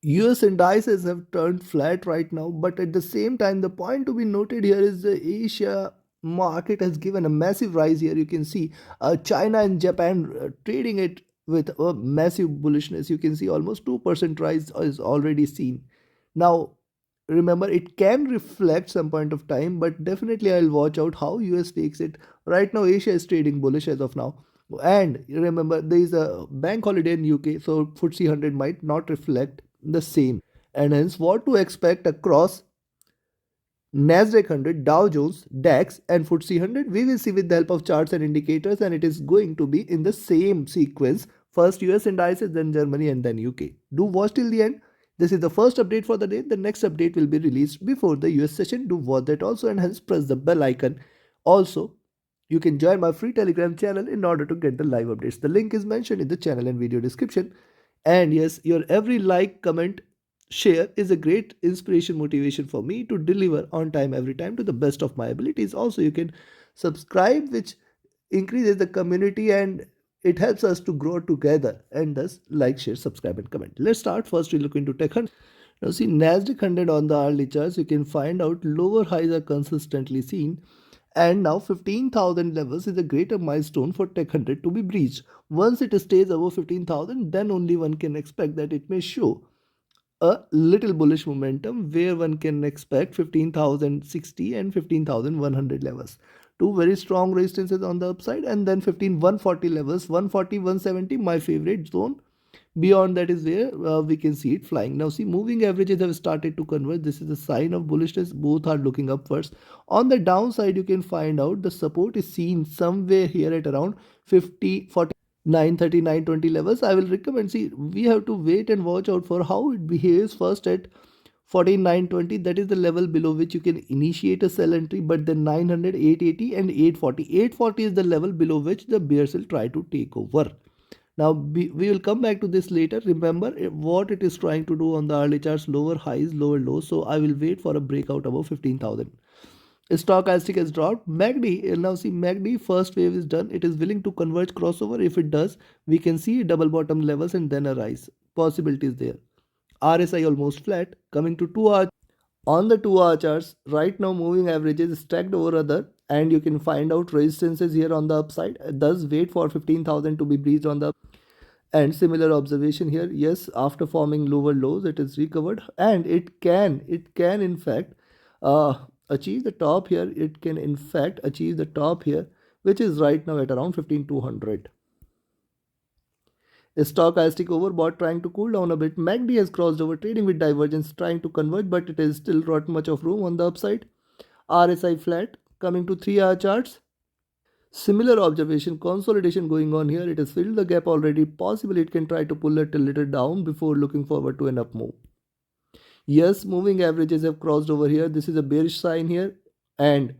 US indices have turned flat right now, but at the same time, the point to be noted here is the Asia market has given a massive rise here. You can see China and Japan trading it with a massive bullishness. You can see almost 2% rise is already seen. Now, remember, it can reflect some point of time, but definitely I'll watch out how US takes it. Right now, Asia is trading bullish as of now. And remember, there is a bank holiday in UK, so FTSE 100 might not reflect the same. And hence, what to expect across NASDAQ 100, Dow Jones, DAX, and FTSE 100, we will see with the help of charts and indicators, and it is going to be in the same sequence. First US indices, then Germany, and then UK. Do watch till the end. This is the first update for the day. The next update will be released before the US session. Do watch that also, and hence press the bell icon. Also, you can join my free Telegram channel in order to get the live updates. The link is mentioned in the channel and video description. And yes, your every like, comment, share is a great inspiration, motivation for me to deliver on time every time to the best of my abilities. Also, you can subscribe, which increases the community and it helps us to grow together. And thus, like, share, subscribe, and comment. Let's start. First, we look into Tech 100. Now, see, NASDAQ 100 on the hourly charts, you can find out lower highs are consistently seen. And now 15,000 levels is a greater milestone for Tech 100 to be breached. Once it stays above 15,000, then only one can expect that it may show a little bullish momentum where one can expect 15,060 and 15,100 levels. Two very strong resistances on the upside, and then 15,140 levels, 140, 170, my favorite zone. Beyond that is where we can see it flying. Now see, moving averages have started to converge. This is a sign of bullishness. Both are looking upwards. On the downside, you can find out the support is seen somewhere here at around 50, 40, 930, 920 levels. I will recommend, see, we have to wait and watch out for how it behaves first at 4920. That is the level below which you can initiate a sell entry, but then 900, 880 and 840. 840 is the level below which the bears will try to take over. Now we will come back to this later. Remember what it is trying to do on the early charts: lower highs, lower lows. So I will wait for a breakout above 15,000. Stochastic has dropped. MACD, now see, MACD first wave is done. It is willing to converge crossover. If it does, we can see double bottom levels and then a rise. Possibilities there. RSI almost flat. Coming to 2 hour. On the 2 hour charts, right now moving averages stacked over other, and you can find out resistances here on the upside. Thus wait for 15,000 to be breached on the, and similar observation here. Yes, after forming lower lows, it is recovered, and it can in fact achieve the top here. It can in fact achieve the top here, which is right now at around 15,200. Stochastic overbought, trying to cool down a bit. MACD has crossed over, trading with divergence, trying to converge, but it is still not much of room on the upside. RSI flat. Coming to 3 hour charts, similar observation, consolidation going on here. It has filled the gap already. Possibly it can try to pull it a little down before looking forward to an up move. Yes, moving averages have crossed over here. This is a bearish sign here, and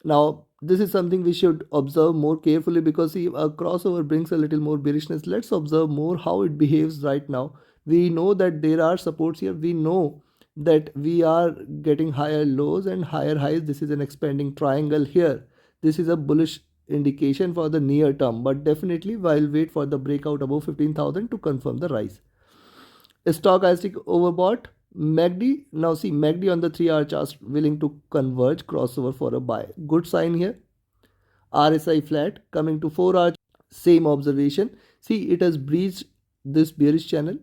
now this is something we should observe more carefully, because see, a crossover brings a little more bearishness. Let's observe more how it behaves right now. We know that there are supports here. We know that we are getting higher lows and higher highs. This is an expanding triangle here. This is a bullish indication for the near term, but definitely I'll wait for the breakout above 15,000 to confirm the rise. Stochastic overbought. MACD, now see, MACD on the 3 hour chart willing to converge crossover for a buy. Good sign here. RSI flat. Coming to 4 hour, same observation. See, it has breached this bearish channel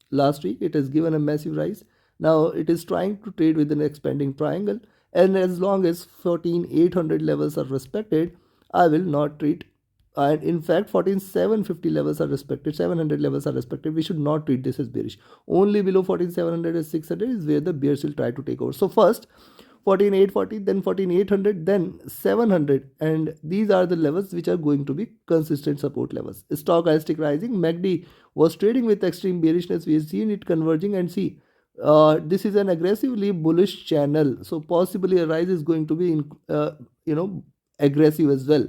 last week. It has given a massive rise. Now it is trying to trade with an expanding triangle, and as long as 14,800 levels are respected, I will not treat, and in fact 14,750 levels are respected, 700 levels are respected, we should not treat this as bearish. Only below 14,700 and 600 is where the bears will try to take over. So first 14,840, then 14,800, then 700, and these are the levels which are going to be consistent support levels. Stochastic rising. MACD was trading with extreme bearishness. We have seen it converging, and see, this is an aggressively bullish channel, so possibly a rise is going to be aggressive as well.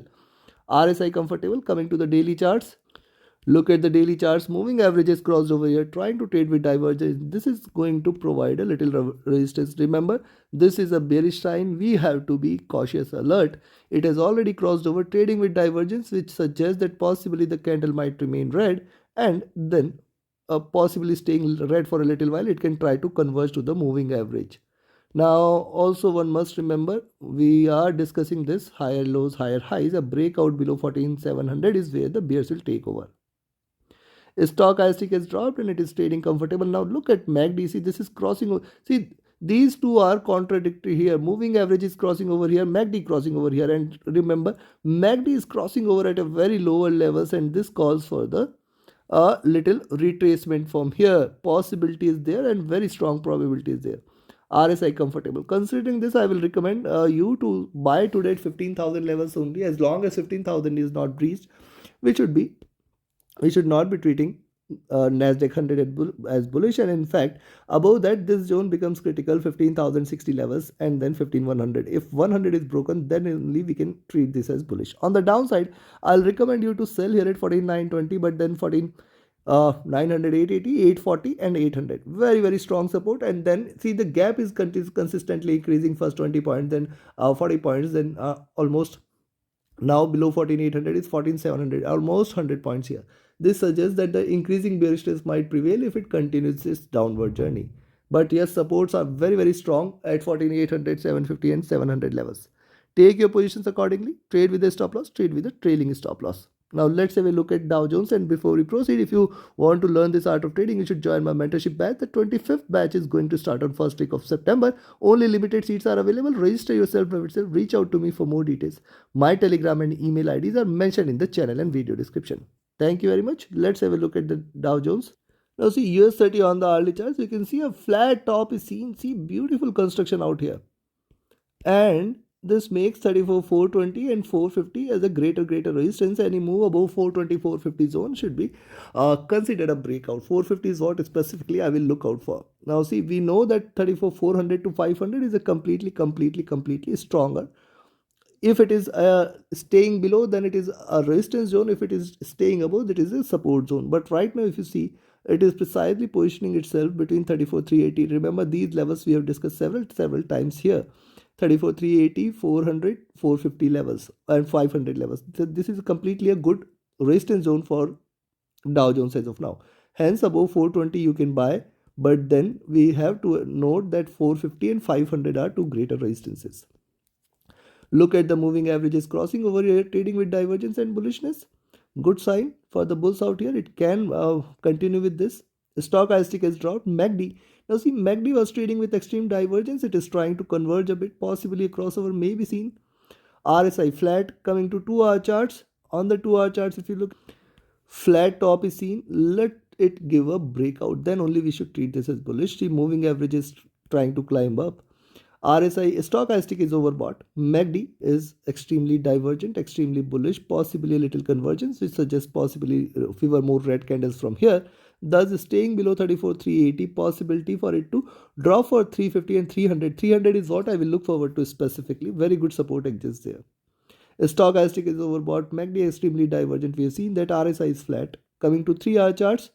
RSI comfortable. Coming to the daily charts, look at the daily charts. Moving averages crossed over here, trying to trade with divergence. This is going to provide a little resistance. Remember, this is a bearish sign. We have to be cautious, alert. It has already crossed over, trading with divergence, which suggests that possibly the candle might remain red, and then possibly staying red for a little while, it can try to converge to the moving average. Now, also one must remember, we are discussing this higher lows, higher highs. A breakout below 14,700 is where the bears will take over. Stochastic has dropped and it is trading comfortable. Now look at MACD. See, this is crossing over. See, these two are contradictory here. Moving average is crossing over here, MACD crossing over here. And remember, MACD is crossing over at a very lower levels, and this calls for the little retracement from here. Possibility is there and very strong probability is there. RSI comfortable. Considering this, I will recommend you to buy today at 15,000 levels only. As long as 15,000 is not breached, we should not be treating NASDAQ100 as bullish, and in fact above that this zone becomes critical, 15,060 levels and then 15,100. If 100 is broken, then only we can treat this as bullish. On the downside, I'll recommend you to sell here at 14,920, but then 14,900, 880, 840 and 800, very very strong support. And then see, the gap is consistently increasing, first 20 points, then 40 points, then almost now below 14,800 is 14,700, almost 100 points here. This suggests that the increasing bearishness might prevail if it continues its downward journey. But yes, supports are very very strong at 14,800, 750 and 700 levels. Take your positions accordingly. Trade with a stop loss, trade with a trailing stop loss. Now let's have a look at Dow Jones, and before we proceed, if you want to learn this art of trading, you should join my mentorship batch. The 25th batch is going to start on first week of September. Only limited seats are available. Register yourself by yourself. Reach out to me for more details. My Telegram and email IDs are mentioned in the channel and video description. Thank you very much. Let's have a look at the Dow Jones. Now see, US30 on the early charts, you can see a flat top is seen. See, beautiful construction out here. And this makes 34,420 and 450 as a greater resistance. Any move above 420, 450 zone should be considered a breakout. 450 is what specifically I will look out for. Now see, we know that 34,400 to 500 is a completely stronger. If it is staying below, then it is a resistance zone. If it is staying above, that is a support zone. But right now, if you see, it is precisely positioning itself between 34,380. Remember, these levels we have discussed several times here. 34,380, 400, 450 levels and 500 levels. So this is completely a good resistance zone for Dow Jones as of now. Hence, above 420 you can buy, but then we have to note that 450 and 500 are two greater resistances. Look at the moving averages crossing over here, trading with divergence and bullishness. Good sign for the bulls out here. It can continue with this. Stochastic has dropped. MACD. Now see, MACD was trading with extreme divergence. It is trying to converge a bit. Possibly a crossover may be seen. RSI flat. Coming to 2-hour charts. On the 2-hour charts, if you look, flat top is seen. Let it give a breakout. Then only we should treat this as bullish. See, moving average is trying to climb up. RSI stochastic is overbought. MACD is extremely divergent, extremely bullish, possibly a little convergence, which suggests possibly fewer more red candles from here. Thus, staying below 34,380, possibility for it to drop for 350 and 300. 300 is what I will look forward to specifically. Very good support exists there. Stochastic is overbought. MACD is extremely divergent. We have seen that RSI is flat. Coming to 3-hour charts.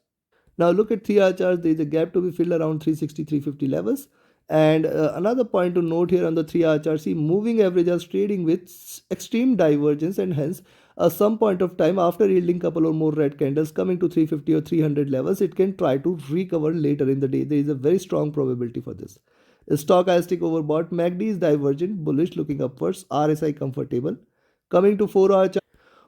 Now look at 3-hour charts. There is a gap to be filled around 360, 350 levels. And another point to note here on the 3-hour chart, see, moving averages trading with extreme divergence, and hence some point of time after yielding couple or more red candles coming to 350 or 300 levels, it can try to recover later in the day. There is a very strong probability for this. Stochastic overbought. MACD is divergent, bullish, looking upwards. RSI comfortable. Coming to 4-hour chart.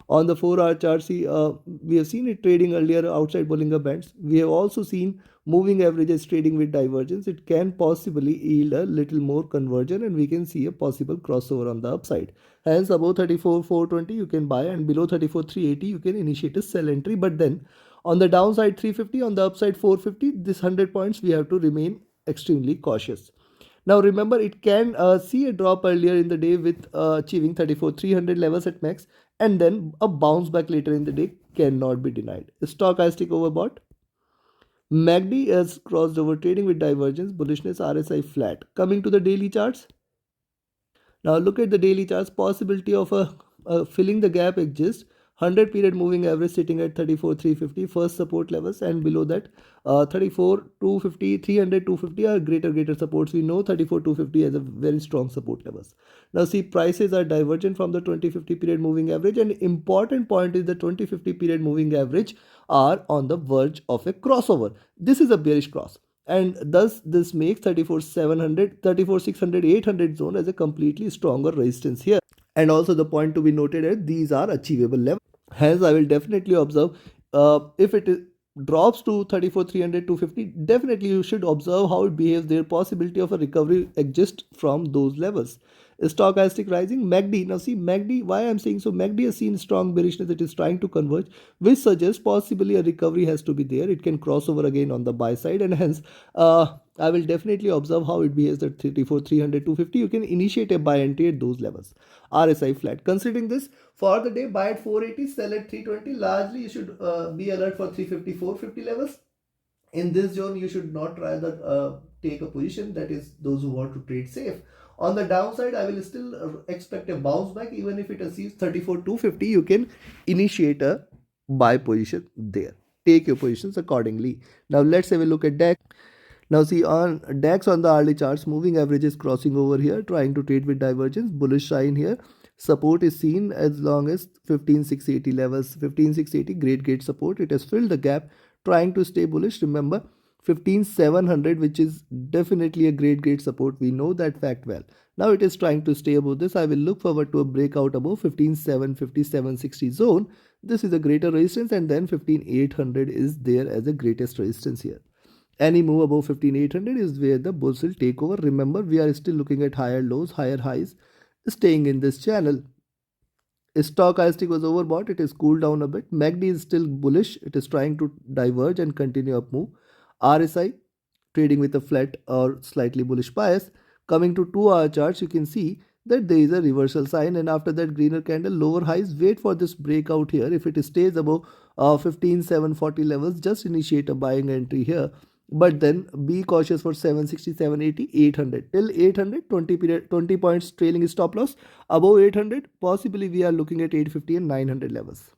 On the 4-hour chart, see, we have seen it trading earlier outside Bollinger Bands. We have also seen moving averages trading with divergence. It can possibly yield a little more conversion, and we can see a possible crossover on the upside. Hence, above 34,420 you can buy, and below 34,380 you can initiate a sell entry. But then on the downside 350, on the upside 450, this 100 points we have to remain extremely cautious. Now remember, it can see a drop earlier in the day with achieving 34,300 levels at max, and then a bounce back later in the day cannot be denied. Stochastic overbought. MACD has crossed over, trading with divergence, bullishness, RSI flat. Coming to the daily charts. Now look at the daily charts. Possibility of filling the gap exists. 100 period moving average sitting at 34,350 first support levels, and below that 34,250, 300, 250 are greater supports. We know 34,250 as a very strong support levels. Now see, prices are divergent from the 2050 period moving average, and important point is the 2050 period moving average are on the verge of a crossover. This is a bearish cross, and thus this makes 34,700, 34,600, 800 zone as a completely stronger resistance here. And also the point to be noted is these are achievable levels. Hence I will definitely observe if it drops to 34,300, 250, definitely you should observe how it behaves. There possibility of a recovery exists from those levels. Stochastic rising, MACD. Now see, MACD, why I'm saying so, MACD has seen strong bearishness. It is trying to converge, which suggests possibly a recovery has to be there. It can cross over again on the buy side, and hence I will definitely observe how it behaves at 34, 300, 250. You can initiate a buy entry at those levels. RSI flat. Considering this, for the day, buy at 480, sell at 320. Largely, you should be alert for 350, 450 levels. In this zone, you should not rather take a position. That is, those who want to trade safe. On the downside, I will still expect a bounce back. Even if it achieves 34, 250, you can initiate a buy position there. Take your positions accordingly. Now, let's have a look at DAX. Now see, on DAX on the hourly charts, moving average is crossing over here, trying to trade with divergence, bullish sign here. Support is seen as long as 15,680 levels, 15,680 great support. It has filled the gap, trying to stay bullish. Remember 15,700, which is definitely a great support. We know that fact well. Now it is trying to stay above this. I will look forward to a breakout above 15,750, 760 zone. This is a greater resistance, and then 15,800 is there as a greatest resistance here. Any move above 15,800 is where the bulls will take over. Remember, we are still looking at higher lows, higher highs, staying in this channel. Stochastic was overbought. It is cooled down a bit. MACD is still bullish. It is trying to diverge and continue up move. RSI trading with a flat or slightly bullish bias. Coming to 2-hour charts, you can see that there is a reversal sign, and after that greener candle, lower highs. Wait for this breakout here. If it stays above 15,740 levels, just initiate a buying entry here. But then be cautious for 760, 780, 800. Till 800, 20 points trailing stop loss. Above 800, possibly we are looking at 850 and 900 levels.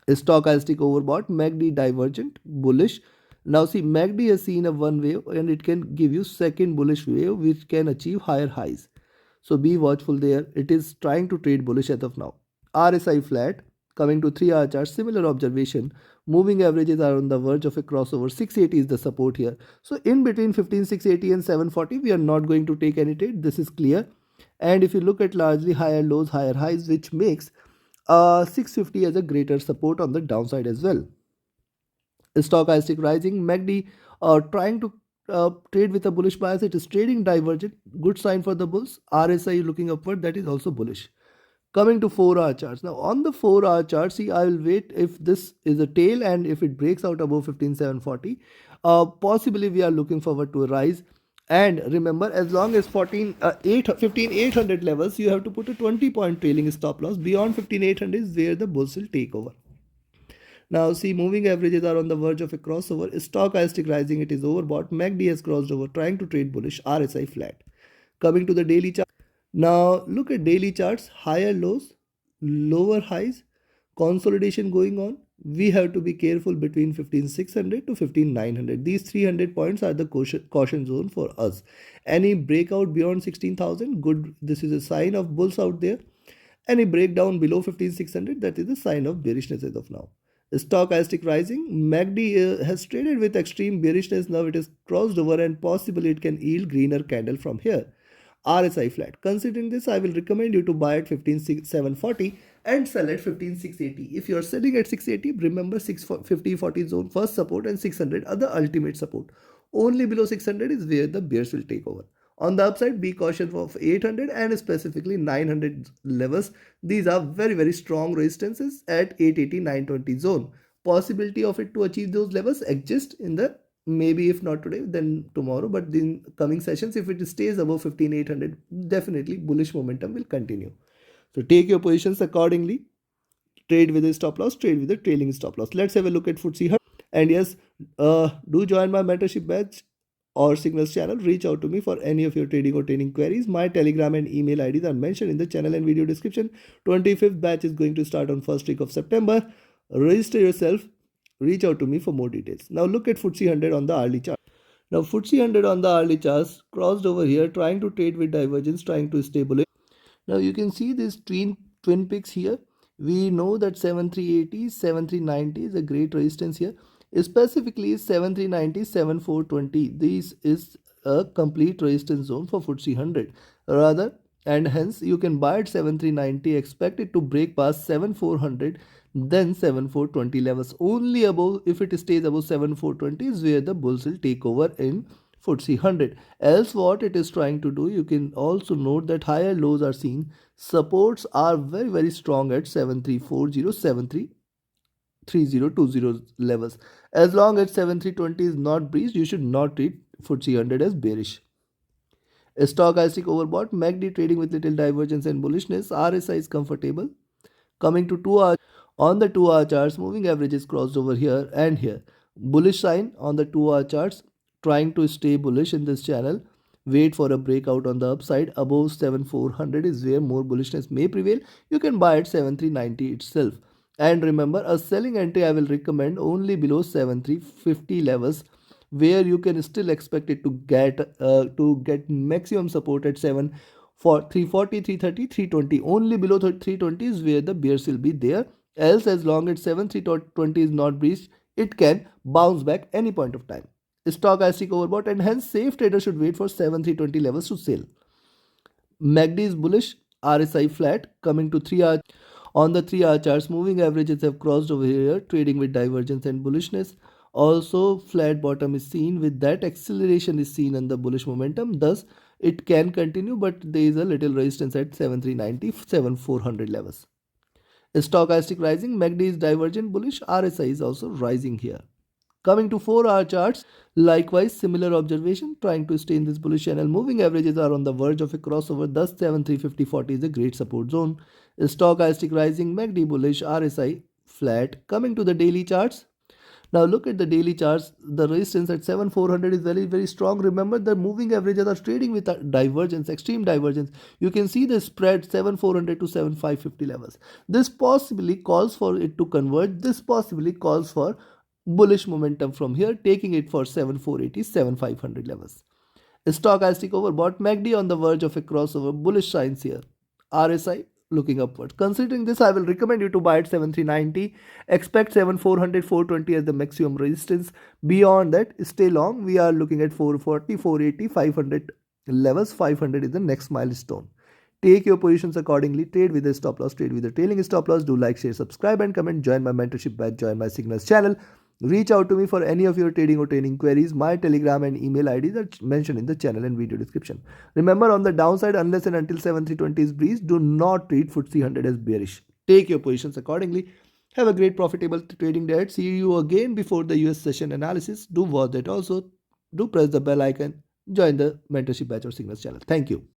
Stochastic overbought, MACD divergent, bullish. Now see, MACD has seen a one wave, and it can give you second bullish wave which can achieve higher highs. So be watchful there. It is trying to trade bullish as of now. RSI flat. Coming to 3-hour chart, similar observation. Moving averages are on the verge of a crossover. 680 is the support here. So in between 15,680 and 740, we are not going to take any trade. This is clear. And if you look at largely higher lows, higher highs, which makes 650 as a greater support on the downside as well. Stochastic rising, MACD trying to trade with a bullish bias. It is trading divergent. Good sign for the bulls. RSI looking upward. That is also bullish. Coming to 4-hour charts. Now on the 4-hour chart, see, I will wait if this is a tail, and if it breaks out above 15,740, possibly we are looking forward to a rise. And remember, as long as 15,800 levels, you have to put a 20-point trailing stop loss. Beyond 15,800 is where the bulls will take over. Now see, moving averages are on the verge of a crossover. Stochastic rising, it is overbought. MACD has crossed over, trying to trade bullish. RSI flat. Coming to the daily chart. Now look at daily charts, higher lows, lower highs, consolidation going on. We have to be careful between 15,600 to 15,900. These 300 points are the caution zone for us. Any breakout beyond 16,000, good. This is a sign of bulls out there. Any breakdown below 15,600, that is a sign of bearishness as of now. Stochastic rising, MACD has traded with extreme bearishness. Now it is crossed over, and possibly it can yield greener candle from here. RSI flat. Considering this, I will recommend you to buy at 15,740 and sell at 15,680. If you are selling at 680, remember 650-40 zone first support, and 600 are the ultimate support. Only below 600 is where the bears will take over. On the upside, be cautious of 800 and specifically 900 levels. These are very strong resistances at 880, 920 zone. Possibility of it to achieve those levels exists in the, maybe if not today, then tomorrow, but in coming sessions, if it stays above 15,800, definitely bullish momentum will continue. So take your positions accordingly. Trade with a stop loss, trade with a trailing stop loss. Let's have a look at FTSE100. And yes, do join my mentorship batch. or Signals channel, reach out to me for any of your trading or training queries. My Telegram and email IDs are mentioned in the channel and video description. 25th batch is going to start on first week of September. Register yourself. Reach out to me for more details. Now look at FTSE 100 on the hourly chart. Now FTSE 100 on the hourly charts crossed over here, trying to trade with divergence, trying to stay bullish. Now you can see these twin peaks here. We know that 7380, 7390 is a great resistance here. Specifically 7390, 7420. This is a complete resistance zone for FTSE 100. Rather, and hence you can buy at 7390, expect it to break past 7400, then 7420 levels. Only above, if it stays above 7420 is where the bulls will take over in FTSE 100. Else what it is trying to do, you can also note that higher lows are seen. Supports are very strong at 7340, 733020 levels. As long as 7320 is not breached, you should not treat FTSE 100 as bearish. Stochastic overbought, MACD trading with little divergence and bullishness. RSI is comfortable. Coming to 2 hour, on the 2 hour charts, moving averages crossed over here and here. Bullish sign on the 2 hour charts, trying to stay bullish in this channel. Wait for a breakout on the upside. Above 7400 is where more bullishness may prevail. You can buy at 7390 itself. And remember, a selling entry I will recommend only below 7350 levels, where you can still expect it to get maximum support at 7 for 340, 330, 320. Only below 320 is where the bears will be there. Else, as long as 7320 is not breached, it can bounce back any point of time. Stochastic overbought, and hence safe traders should wait for 7320 levels to sell. MACD is bullish, RSI flat. Coming to 3 hour, on the 3 hour charts, moving averages have crossed over here, trading with divergence and bullishness. Also, flat bottom is seen. With that, acceleration is seen in the bullish momentum. Thus, it can continue, but there is a little resistance at 7390, 7400 levels. Stochastic rising, MACD is divergent bullish, RSI is also rising here. Coming to 4 hour charts, likewise similar observation, trying to stay in this bullish channel. Moving averages are on the verge of a crossover, thus 7350-40 is a great support zone. Stochastic rising, MACD bullish, RSI flat. Coming to the daily charts. Now look at the daily charts. The resistance at 7400 is very strong. Remember, the moving averages are trading with a divergence, extreme divergence. You can see the spread 7400 to 7550 levels. This possibly calls for it to converge. This possibly calls for bullish momentum from here, taking it for 7480, 7500 levels. Stochastic overbought, MACD on the verge of a crossover, bullish signs here. RSI looking upward. Considering this, I will recommend you to buy at 7390. Expect 7400, 420 as the maximum resistance. Beyond that, stay long. We are looking at 440, 480, 500 levels. 500 is the next milestone. Take your positions accordingly. Trade with a stop loss, trade with a trailing stop loss. Do like, share, subscribe and comment. Join my mentorship batch, join my Signals channel. Reach out to me for any of your trading or training queries. My Telegram and email IDs are mentioned in the channel and video description. Remember, on the downside, unless and until 7320 is breached, do not treat FTSE 100 as bearish. Take your positions accordingly. Have a great profitable trading day. See you again before the US session analysis. Do watch that also. Do press the bell icon. Join the mentorship batch or Signals channel. Thank you.